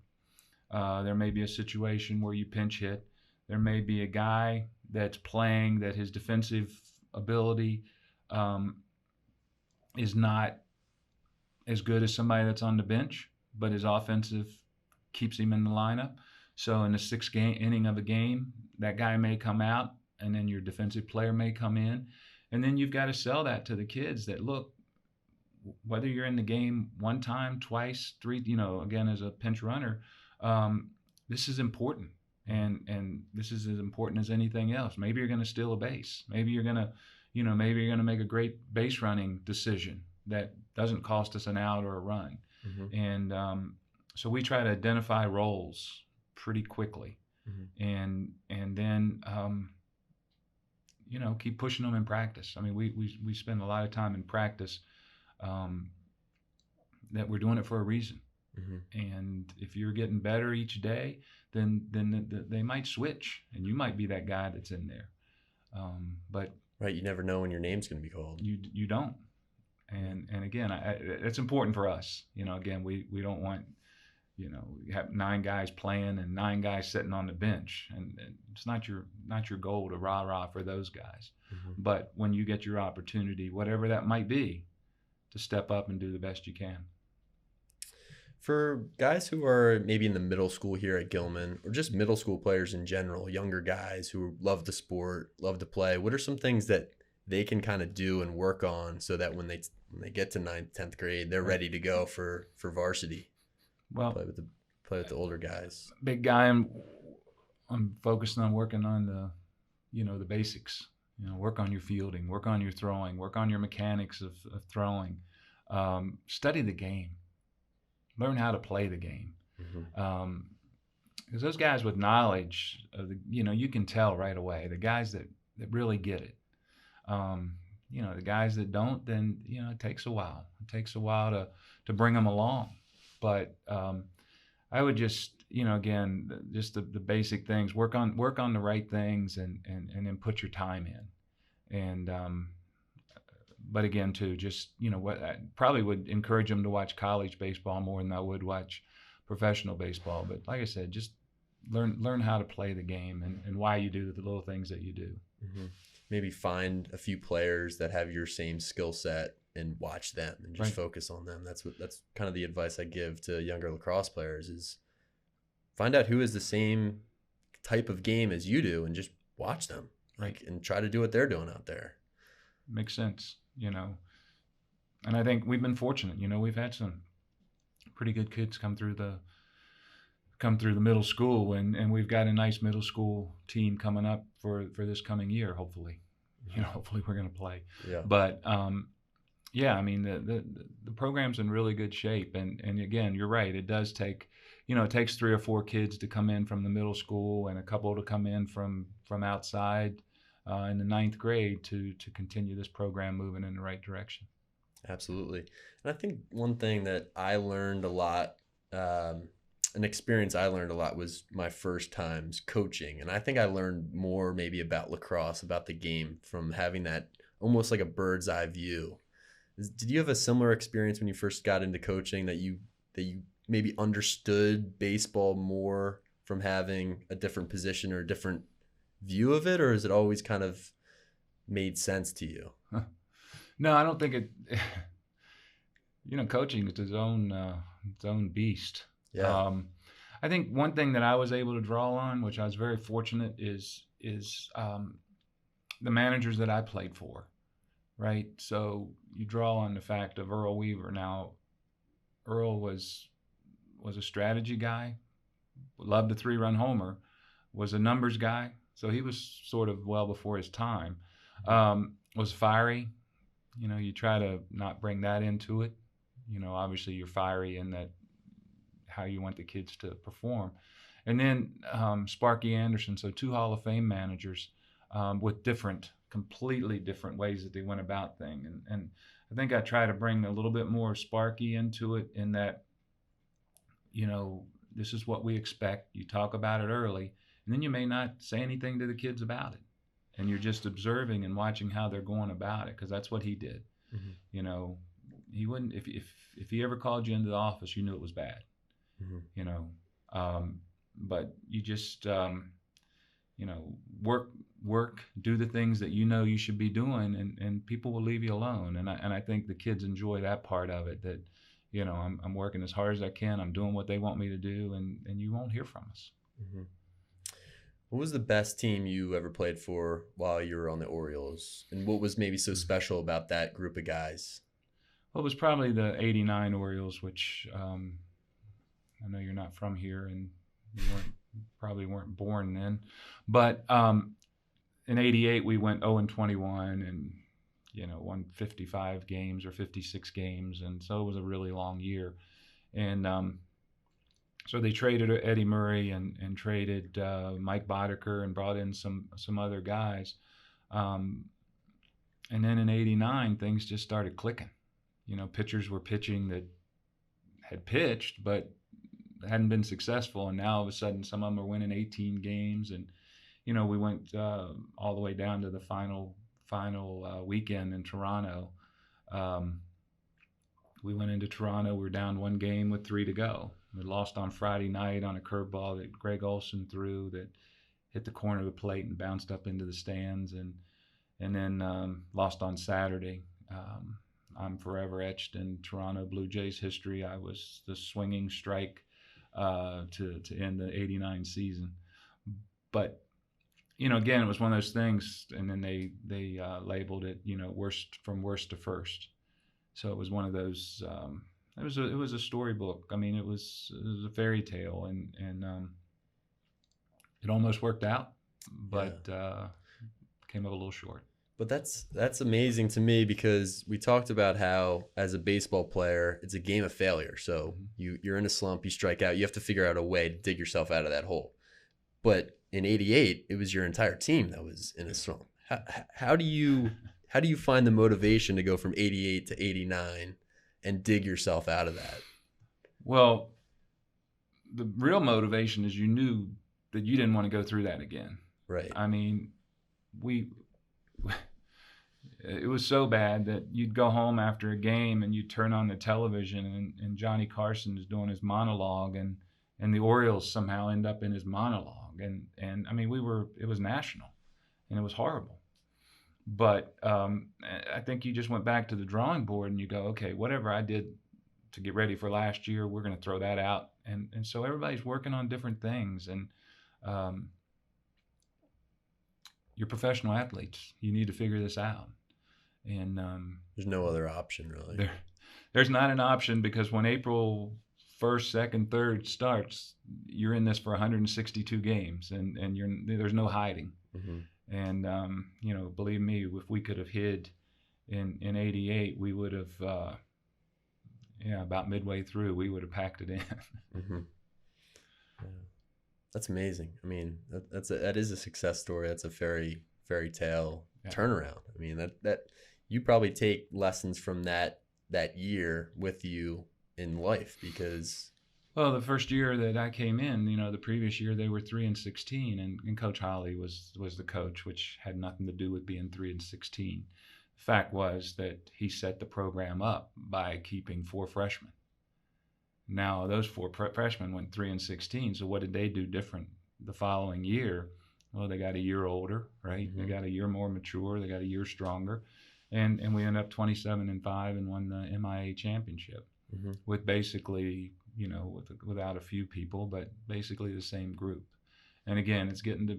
There may be a situation where you pinch hit. There may be a guy that's playing that his defensive ability is not as good as somebody that's on the bench, but his offensive keeps him in the lineup. So in the 6th inning of a game, that guy may come out, and then your defensive player may come in. And then you've got to sell that to the kids that, look, whether you're in the game one time, twice, 3, again, as a pinch runner, this is important. And this is as important as anything else. Maybe you're going to steal a base. Maybe you're going to make a great base running decision that doesn't cost us an out or a run. Mm-hmm. And so we try to identify roles pretty quickly, mm-hmm. and then keep pushing them in practice. I mean, we spend a lot of time in practice that we're doing it for a reason. Mm-hmm. And if you're getting better each day, then they might switch, and you might be that guy that's in there. But right, you never know when your name's going to be called. You don't. And again, it's important for us. Again, we don't want, you have 9 guys playing and 9 guys sitting on the bench, and it's not your goal to rah for those guys. Mm-hmm. But when you get your opportunity, whatever that might be, to step up and do the best you can. For guys who are maybe in the middle school here at Gilman, or just middle school players in general, younger guys who love the sport, love to play, what are some things that they can kind of do and work on so that when they get to 9th, 10th grade, they're ready to go for varsity? Well, play with the older guys. Big guy, I'm focused on working on the basics. Work on your fielding, work on your throwing, work on your mechanics of throwing. Study the game. Learn how to play the game. Mm-hmm. Because those guys with knowledge, you can tell right away. The guys that really get it. The guys that don't, then it takes a while. It takes a while to bring them along. But I would just again, just the basic things. Work on the right things, and then put your time in. And but again, too, just what I probably would encourage them to watch college baseball more than I would watch professional baseball. But like I said, just learn how to play the game and why you do the little things that you do. Mm-hmm. Maybe find a few players that have your same skill set and watch them and just focus on them. That's kind of the advice I give to younger lacrosse players is find out who has the same type of game as you do and just watch them. Right. And try to do what they're doing out there. Makes sense, And I think we've been fortunate. We've had some pretty good kids come through the middle school, and we've got a nice middle school team coming up for this coming year, hopefully. hopefully we're going to play. Yeah. But yeah, I mean the program's in really good shape, and again, you're right. It does take, it takes 3 or 4 kids to come in from the middle school and a couple to come in from outside in the 9th grade to continue this program moving in the right direction. Absolutely. And I think one thing that I learned a lot, an experience I learned a lot, was my first times coaching. And I think I learned more maybe about lacrosse, about the game, from having that almost like a bird's eye view. Did you have a similar experience when you first got into coaching, that you maybe understood baseball more from having a different position or a different view of it, or is it always kind of made sense to you? No, I don't think it. Coaching is its own beast. Yeah. I think one thing that I was able to draw on, which I was very fortunate, is the managers that I played for, right? So you draw on the fact of Earl Weaver. Now, Earl was a strategy guy, loved the 3-run homer, was a numbers guy, so he was sort of well before his time. Was fiery. You try to not bring that into it. Obviously you're fiery in that how you want the kids to perform. And then Sparky Anderson, so 2 Hall of Fame managers with completely different ways that they went about things. And I think I try to bring a little bit more Sparky into it, in that, this is what we expect. You talk about it early, and then you may not say anything to the kids about it. And you're just observing and watching how they're going about it, because that's what he did. Mm-hmm. He wouldn't, if he ever called you into the office, you knew it was bad. Mm-hmm. But you just, work, do the things that you should be doing, and people will leave you alone. And I think the kids enjoy that part of it, that, I'm working as hard as I can, I'm doing what they want me to do, and you won't hear from us. Mm-hmm. What was the best team you ever played for while you were on the Orioles? And what was maybe so special about that group of guys? Well, it was probably the '89 Orioles, which I know you're not from here and you probably weren't born then. But in '88, we went 0-21 and, won 55 games or 56 games. And so it was a really long year. And so they traded Eddie Murray and traded Mike Boddicker and brought in some other guys. And then in '89, things just started clicking. Pitchers were pitching that had pitched but hadn't been successful. And now all of a sudden, some of them are winning 18 games. And, we went all the way down to the final weekend in Toronto. We went into Toronto. We were down 1 game with 3 to go. We lost on Friday night on a curveball that Greg Olson threw that hit the corner of the plate and bounced up into the stands, and then lost on Saturday. I'm forever etched in Toronto Blue Jays history. I was the swinging strike to end the '89 season. But again, it was one of those things, and then they labeled it worst to first. So it was one of those. It was a storybook. I mean, it was a fairy tale, and it almost worked out, but came up a little short. But that's amazing to me, because we talked about how, as a baseball player, it's a game of failure. So you're in a slump, you strike out, you have to figure out a way to dig yourself out of that hole. But in '88, it was your entire team that was in a slump. How do you find the motivation to go from '88 to '89 and dig yourself out of that? Well, the real motivation is you knew that you didn't want to go through that again. Right. I mean, it was so bad that you'd go home after a game and you'd turn on the television and Johnny Carson is doing his monologue, and the Orioles somehow end up in his monologue. And I mean, it was national, and it was horrible. But I think you just went back to the drawing board and you go, okay, whatever I did to get ready for last year, we're going to throw that out. And so everybody's working on different things. And you're professional athletes. You need to figure this out. And there's no other option, really. There's not an option, because when April 1st, 2nd, 3rd starts, you're in this for 162 games, and there's no hiding. Mm-hmm. And believe me, if we could have hid in '88, we would have. About midway through, we would have packed it in. Mm-hmm. Yeah. That's amazing. I mean, that is a success story. That's a fairy tale Yeah. turnaround. I mean, that you probably take lessons from that year with you in life because. Well, the first year that I came in, the previous year they were 3-16, and Coach Holly was the coach, which had nothing to do with being 3-16. The fact was that he set the program up by keeping 4 freshmen. Now those 4 freshmen went 3-16. So what did they do different the following year? Well, they got a year older, right? Mm-hmm. They got a year more mature. They got a year stronger, and we ended up 27-5 and won the MIA championship Mm-hmm. with basically, without a few people, but basically the same group. And again, it's getting to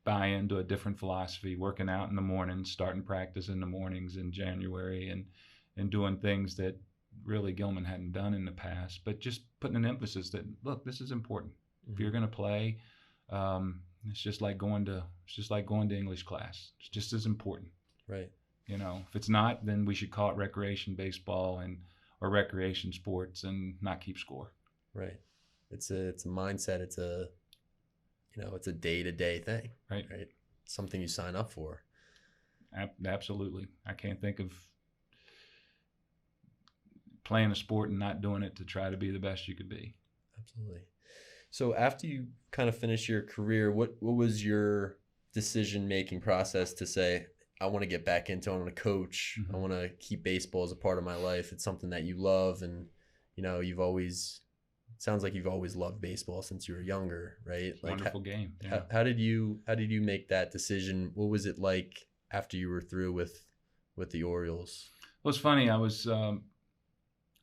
buy into a different philosophy, working out in the mornings, starting practice in the mornings in January, and doing things that really Gilman hadn't done in the past, but just putting an emphasis that, look, this is important. Mm-hmm. If you're going to play, it's just like going to English class. It's just as important. Right. If it's not, then we should call it recreation baseball or recreation sports and not keep score. Right. It's a mindset. It's a day-to-day thing. Right. Right. Something you sign up for. Absolutely. I can't think of playing a sport and not doing it to try to be the best you could be. Absolutely. So after you kind of finish your career, what was your decision-making process to say, I want to get back into it, I want to coach, Mm-hmm. I want to keep baseball as a part of my life. It's something that you love, and sounds like you've always loved baseball since you were younger, right? It's a wonderful game. Yeah. How did you make that decision? What was it like after you were through with the Orioles? Well, it's funny. I was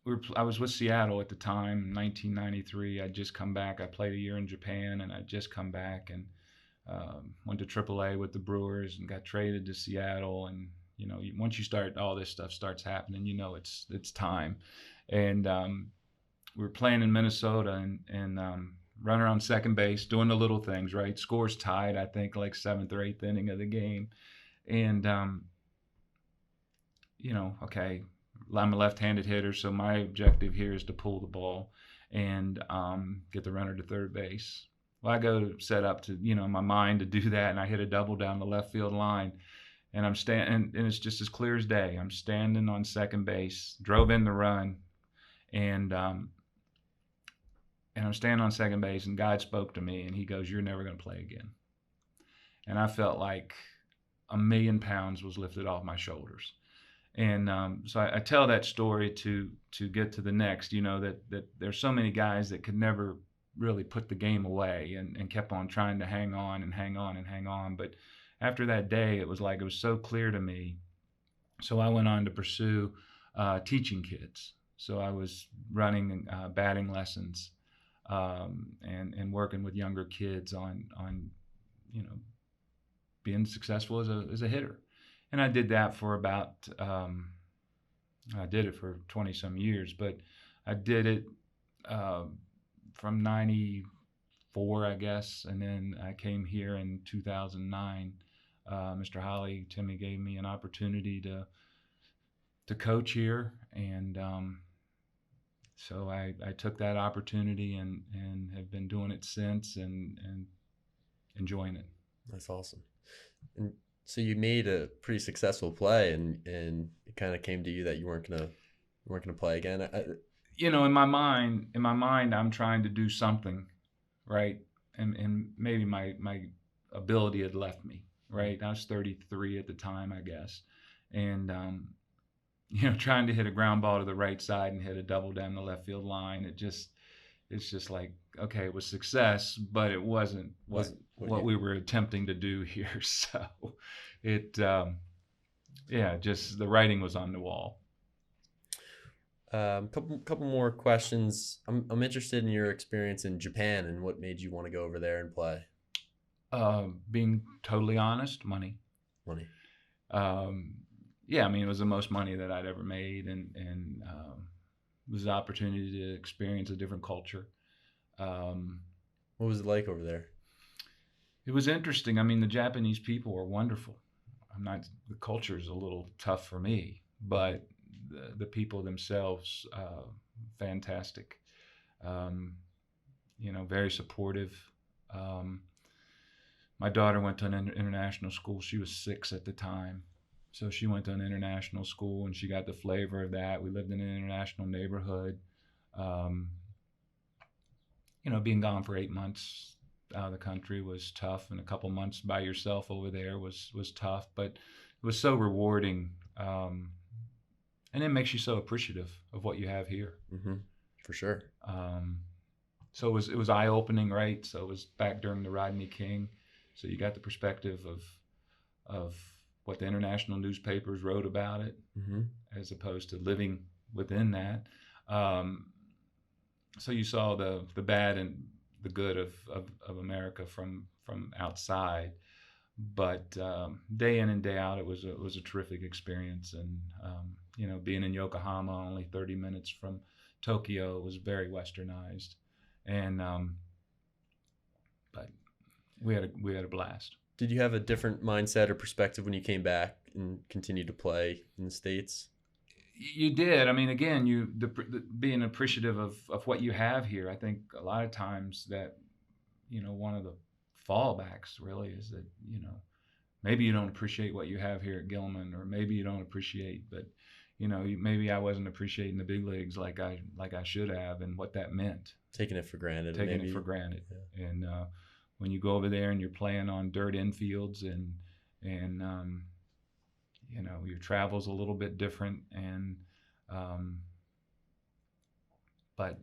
with Seattle at the time, 1993. I'd just come back. I played a year in Japan, and I'd just come back and went to AAA with the Brewers and got traded to Seattle. And once you start, all this stuff starts happening. It's time. And we were playing in Minnesota and running around second base, doing the little things. Right, scores tied. I think like 7th or 8th inning of the game, and okay. I'm a left-handed hitter, so my objective here is to pull the ball and get the runner to third base. Well, I go set up to, in my mind to do that, and I hit a double down the left field line, and I'm standing, and it's just as clear as day. I'm standing on second base, drove in the run, and I'm standing on second base, and God spoke to me, and he goes, "You're never going to play again." And I felt like 1,000,000 pounds was lifted off my shoulders. And so I tell that story to get to the next, that there's so many guys that could never really put the game away and kept on trying to hang on and hang on and hang on. But after that day, it was so clear to me. So I went on to pursue teaching kids. So I was running batting lessons and working with younger kids on being successful as a hitter. And I did that for about, I did it for 20 some years, but I did it from 94, I guess. And then I came here in 2009. Mr. Holly, Timmy gave me an opportunity to coach here. And so I took that opportunity and have been doing it since and enjoying it. That's awesome. And so you made a pretty successful play, and it kind of came to you that you weren't gonna play again. In my mind, I'm trying to do something, right? And maybe my ability had left me, right? I was 33 at the time, I guess, and trying to hit a ground ball to the right side and hit a double down the left field line. It's just like, okay, it was success, but it wasn't what we were attempting to do here. So it, just the writing was on the wall. Couple more questions. I'm interested in your experience in Japan and what made you want to go over there and play. Being totally honest, money. Money. It was the most money that I'd ever made, and it was an opportunity to experience a different culture. What was it like over there? It was interesting. I mean, the Japanese people were wonderful. The culture is a little tough for me, but the people themselves, fantastic. Um, very supportive. Um, my daughter went to an international school. She was 6 at the time. So she went to an international school and she got the flavor of that. We lived in an international neighborhood. Um, being gone for 8 months out of the country was tough, and a couple months by yourself over there was tough, but it was so rewarding, and it makes you so appreciative of what you have here. Mm-hmm. For sure. So it was eye opening, right? So it was back during the Rodney King, so you got the perspective of what the international newspapers wrote about it, mm-hmm. as opposed to living within that. So you saw the bad and the good of America from outside, but day in and day out, it was a terrific experience. And being in Yokohama, only 30 minutes from Tokyo, was very westernized, and but we had a blast. Did you have a different mindset or perspective when you came back and continued to play in the States? You did. I mean, again, being appreciative of what you have here. I think a lot of times that, one of the fallbacks really is that, maybe you don't appreciate what you have here at Gilman, or maybe you don't appreciate, but, maybe I wasn't appreciating the big leagues like I should have, and what that meant. Taking it for granted. Yeah. And when you go over there and you're playing on dirt infields, and your travel's a little bit different, and but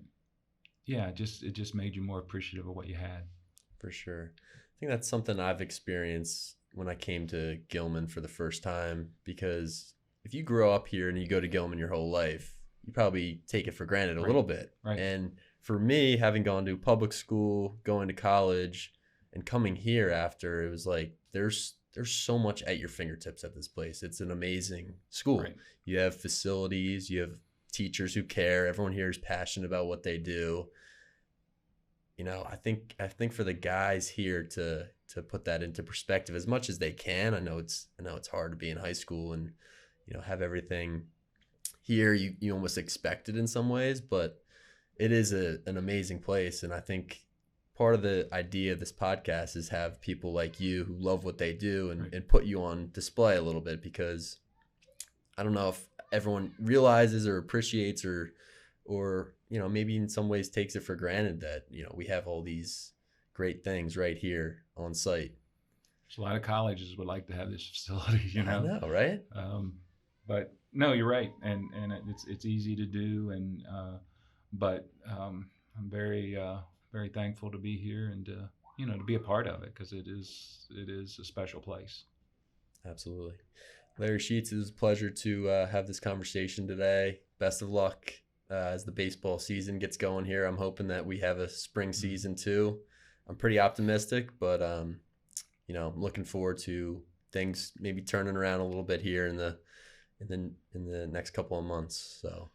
yeah, it just made you more appreciative of what you had. For sure. I think that's something I've experienced when I came to Gilman for the first time, because if you grow up here and you go to Gilman your whole life, you probably take it for granted a little bit. Right. And for me, having gone to public school, going to college, and coming here after, it was like there's so much at your fingertips at this place. It's an amazing school. Right. You have facilities, you have teachers who care. Everyone here is passionate about what they do. I think for the guys here to put that into perspective as much as they can. I know it's hard to be in high school and have everything here. You almost expect it in some ways, but it is an amazing place. And I think part of the idea of this podcast is have people like you who love what they do and put you on display a little bit, because I don't know if everyone realizes or appreciates or maybe in some ways takes it for granted that we have all these great things right here on site. So a lot of colleges would like to have this facility, I know, right? But no, you're right, and it's easy to do, and but I'm very very thankful to be here and to be a part of it, because it is a special place. Absolutely. Larry Sheets, it was a pleasure to have this conversation today. Best of luck as the baseball season gets going here. I'm hoping that we have a spring season too. I'm pretty optimistic, but I'm looking forward to things maybe turning around a little bit here in the next couple of months. So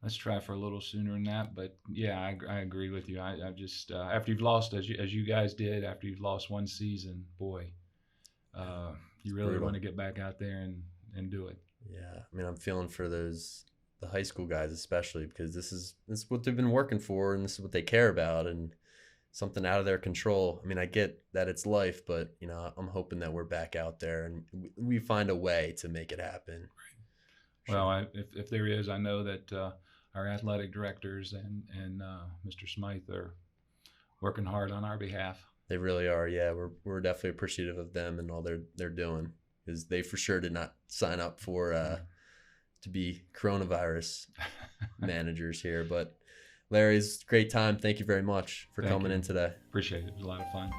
let's try for a little sooner than that. But yeah, I agree with you. I just after you've lost, as you guys did, after you've lost one season, boy, you really want to get back out there and do it. Yeah, I mean, I'm feeling for the high school guys especially, because this is what they've been working for, and this is what they care about, and something out of their control. I mean, I get that it's life, but I'm hoping that we're back out there and we find a way to make it happen. Right. Well, if there is, I know that our athletic directors and Mr. Smythe are working hard on our behalf. They really are. Yeah, we're definitely appreciative of them and all they're doing, because they for sure did not sign up for to be coronavirus managers here. But Larry, it's a great time. Thank you very much for coming in today. Appreciate it. It was a lot of fun.